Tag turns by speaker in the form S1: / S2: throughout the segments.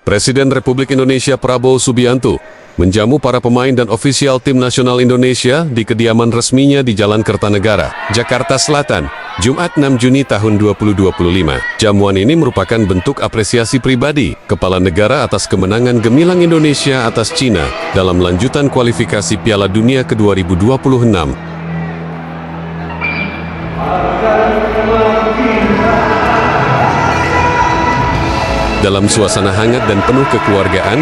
S1: Presiden Republik Indonesia Prabowo Subianto menjamu para pemain dan ofisial tim nasional Indonesia di kediaman resminya di Jalan Kertanegara, Jakarta Selatan, Jumat 6 Juni tahun 2025. Jamuan ini merupakan bentuk apresiasi pribadi Kepala Negara atas kemenangan gemilang Indonesia atas Cina dalam lanjutan kualifikasi Piala Dunia ke-2026. Dalam suasana hangat dan penuh kekeluargaan,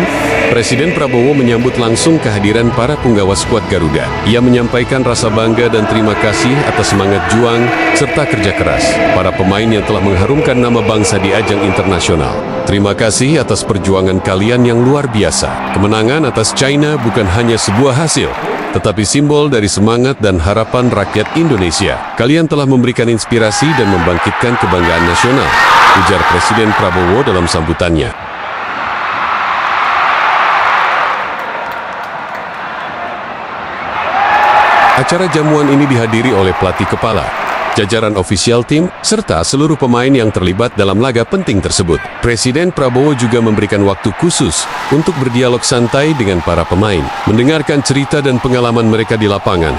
S1: Presiden Prabowo menyambut langsung kehadiran para punggawa skuad Garuda. Ia menyampaikan rasa bangga dan terima kasih atas semangat juang serta kerja keras para pemain yang telah mengharumkan nama bangsa di ajang internasional. Terima kasih atas perjuangan kalian yang luar biasa. Kemenangan atas China bukan hanya sebuah hasil, tetapi simbol dari semangat dan harapan rakyat Indonesia. Kalian telah memberikan inspirasi dan membangkitkan kebanggaan nasional, ujar Presiden Prabowo dalam sambutannya. Acara jamuan ini dihadiri oleh pelatih kepala, jajaran ofisial tim, serta seluruh pemain yang terlibat dalam laga penting tersebut. Presiden Prabowo juga memberikan waktu khusus untuk berdialog santai dengan para pemain, mendengarkan cerita dan pengalaman mereka di lapangan.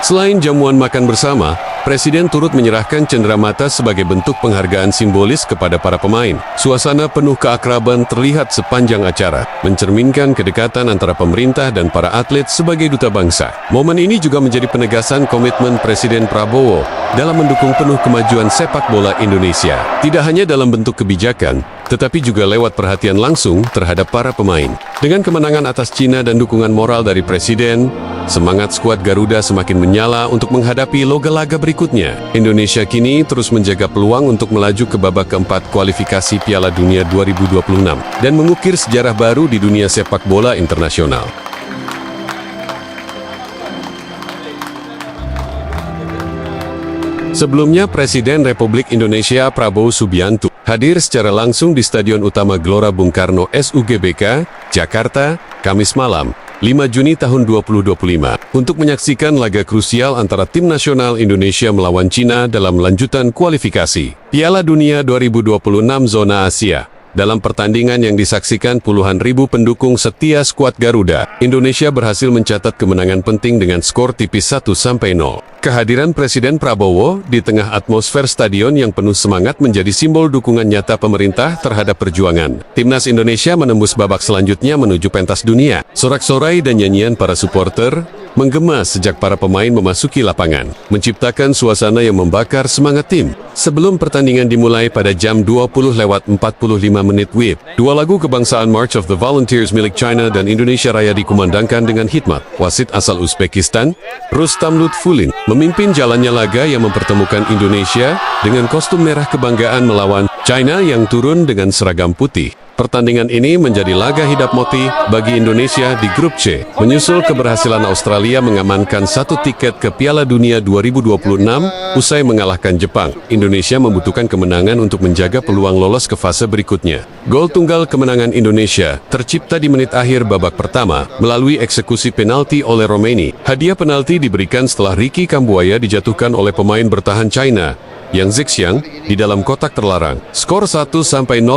S1: Selain jamuan makan bersama, Presiden turut menyerahkan cenderamata sebagai bentuk penghargaan simbolis kepada para pemain. Suasana penuh keakraban terlihat sepanjang acara, mencerminkan kedekatan antara pemerintah dan para atlet sebagai duta bangsa. Momen ini juga menjadi penegasan komitmen Presiden Prabowo dalam mendukung penuh kemajuan sepak bola Indonesia. Tidak hanya dalam bentuk kebijakan, tetapi juga lewat perhatian langsung terhadap para pemain. Dengan kemenangan atas Cina dan dukungan moral dari Presiden, semangat skuad Garuda semakin menyala untuk menghadapi laga berikutnya. Indonesia kini terus menjaga peluang untuk melaju ke babak keempat kualifikasi Piala Dunia 2026 dan mengukir sejarah baru di dunia sepak bola internasional. Sebelumnya, Presiden Republik Indonesia Prabowo Subianto hadir secara langsung di Stadion Utama Gelora Bung Karno SUGBK, Jakarta, Kamis malam, 5 Juni tahun 2025, untuk menyaksikan laga krusial antara tim nasional Indonesia melawan Cina dalam lanjutan kualifikasi Piala Dunia 2026 Zona Asia. Dalam pertandingan yang disaksikan puluhan ribu pendukung setia skuad Garuda, Indonesia berhasil mencatat kemenangan penting dengan skor tipis 1-0. Kehadiran Presiden Prabowo di tengah atmosfer stadion yang penuh semangat menjadi simbol dukungan nyata pemerintah terhadap perjuangan Timnas Indonesia menembus babak selanjutnya menuju pentas dunia. Sorak-sorai dan nyanyian para supporter menggema sejak para pemain memasuki lapangan, menciptakan suasana yang membakar semangat tim. Sebelum pertandingan dimulai pada jam 20:45 WIB, dua lagu kebangsaan March of the Volunteers milik China dan Indonesia Raya dikumandangkan dengan hikmat. Wasit asal Uzbekistan, Rustam Lutfulin, memimpin jalannya laga yang mempertemukan Indonesia dengan kostum merah kebanggaan melawan China yang turun dengan seragam putih. Pertandingan ini menjadi laga hidup mati bagi Indonesia di grup C, menyusul keberhasilan Australia mengamankan 1 tiket ke Piala Dunia 2026 usai mengalahkan Jepang. Indonesia membutuhkan kemenangan untuk menjaga peluang lolos ke fase berikutnya. Gol tunggal kemenangan Indonesia tercipta di menit akhir babak pertama melalui eksekusi penalti oleh Romeni. Hadiah penalti diberikan setelah Ricky Kambuaya dijatuhkan oleh pemain bertahan China, Yang Zixiang, di dalam kotak terlarang. Skor 1-0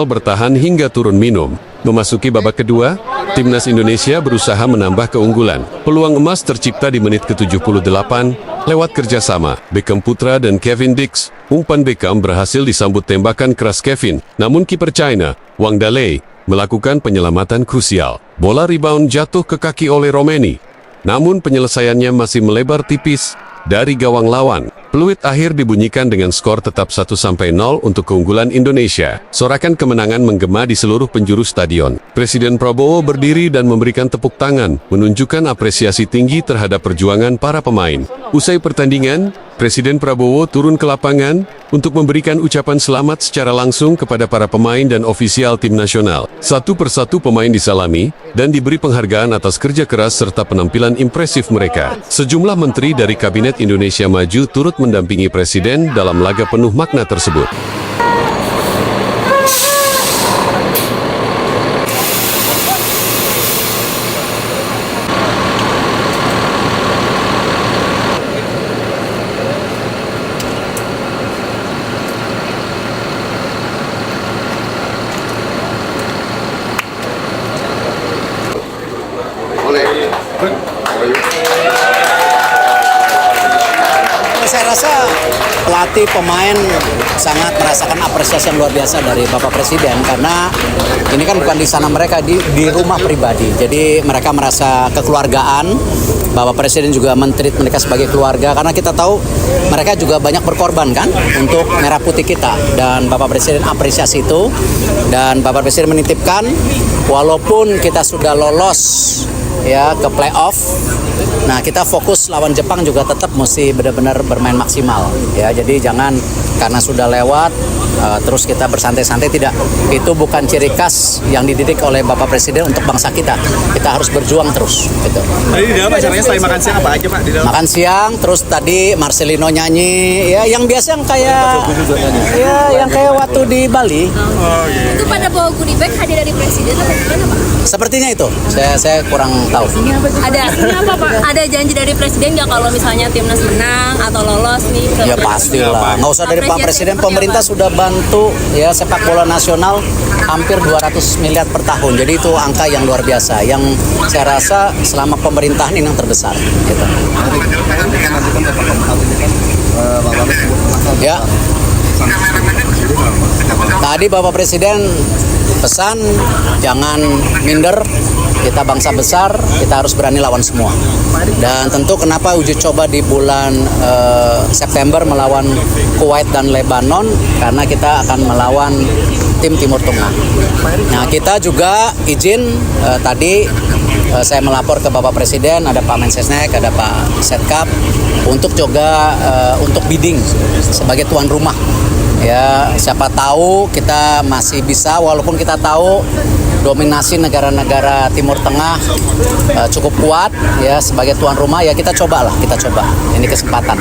S1: bertahan hingga turun minum. Memasuki babak kedua, Timnas Indonesia berusaha menambah keunggulan. Peluang emas tercipta di menit ke-78 lewat kerjasama Beckham Putra dan Kevin Dix. Umpan Beckham berhasil disambut tembakan keras Kevin, namun kiper China, Wang Dalei, melakukan penyelamatan krusial. Bola rebound jatuh ke kaki oleh Romeni, namun penyelesaiannya masih melebar tipis dari gawang lawan. Peluit akhir dibunyikan dengan skor tetap 1-0 untuk keunggulan Indonesia. Sorakan kemenangan menggema di seluruh penjuru stadion. Presiden Prabowo berdiri dan memberikan tepuk tangan, menunjukkan apresiasi tinggi terhadap perjuangan para pemain. Usai pertandingan, Presiden Prabowo turun ke lapangan untuk memberikan ucapan selamat secara langsung kepada para pemain dan ofisial tim nasional. Satu persatu pemain disalami dan diberi penghargaan atas kerja keras serta penampilan impresif mereka. Sejumlah menteri dari Kabinet Indonesia Maju turut mendampingi Presiden dalam laga penuh makna tersebut.
S2: Pelatih, pemain sangat merasakan apresiasi yang luar biasa dari Bapak Presiden karena ini kan bukan di sana mereka di rumah pribadi. Jadi mereka merasa kekeluargaan. Bapak Presiden juga men-treat mereka sebagai keluarga karena kita tahu mereka juga banyak berkorban kan untuk merah putih kita, dan Bapak Presiden apresiasi itu, dan Bapak Presiden menitipkan walaupun kita sudah lolos ya ke playoff, nah kita fokus lawan Jepang juga tetap mesti benar-benar bermain maksimal ya. Jadi jangan karena sudah lewat terus kita bersantai-santai, tidak. Itu bukan ciri khas yang dididik oleh Bapak Presiden untuk bangsa kita. Kita harus berjuang terus gitu.
S3: Tadi di dalam acaranya selain makan siang apa aja Pak? Di dalam
S2: Makan siang, terus tadi Marcelino nyanyi ya, yang biasa yang kayak ya yang kayak waktu di Bali.
S3: Oh iya.
S4: Itu pada bawa goodie bag hadiah dari presiden atau gimana Pak?
S2: Sepertinya itu. Saya kurang tahu.
S4: Ada apa Pak? Ada janji dari presiden nggak kalau misalnya timnas menang atau lolos nih?
S2: Ya pastilah. Nggak usah dari Pak Presiden, pemerintah sudah bantu ya sepak bola nasional hampir 200 miliar per tahun. Jadi itu angka yang luar biasa, yang saya rasa selama pemerintahan ini yang terbesar. Gitu. Ya. Tadi Bapak Presiden pesan jangan minder, kita bangsa besar, kita harus berani lawan semua. Dan tentu kenapa uji coba di bulan September melawan Kuwait dan Lebanon, karena kita akan melawan tim Timur Tengah. Nah kita juga izin tadi saya melapor ke Bapak Presiden, ada Pak Mensesnek, ada Pak Setkap, untuk juga untuk bidding sebagai tuan rumah. Ya, siapa tahu kita masih bisa, walaupun kita tahu dominasi negara-negara Timur Tengah cukup kuat ya, sebagai tuan rumah ya kita coba. Ini kesempatan.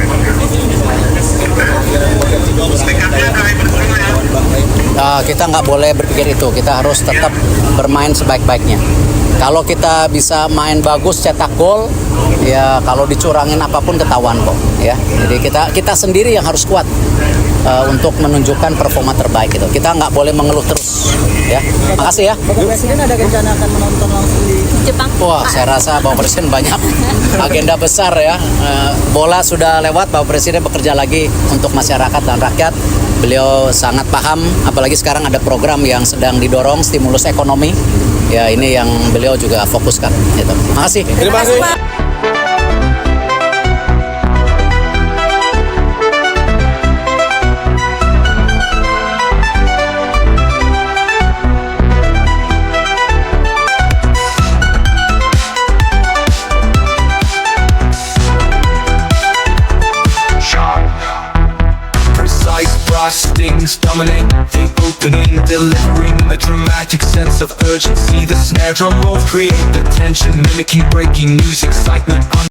S2: Kita nggak boleh berpikir itu, kita harus tetap bermain sebaik-baiknya. Kalau kita bisa main bagus, cetak gol, ya kalau dicurangin apapun ketahuan kok ya. Jadi kita sendiri yang harus kuat untuk menunjukkan performa terbaik itu. Kita nggak boleh mengeluh terus ya. Makasih ya.
S5: Bapak Presiden ada rencana akan menonton langsung di
S4: Jepang.
S2: Wah, saya rasa Bapak Presiden banyak agenda besar ya. Bola sudah lewat, Bapak Presiden bekerja lagi untuk masyarakat dan rakyat. Beliau sangat paham, apalagi sekarang ada program yang sedang didorong, stimulus ekonomi. Ya, ini yang beliau juga fokuskan. Gitu. Makasih.
S3: Terima kasih.
S6: Frostings dominate the opening, delivering a dramatic sense of urgency. The snare drum rolls create the tension, mimicking breaking news, excitement on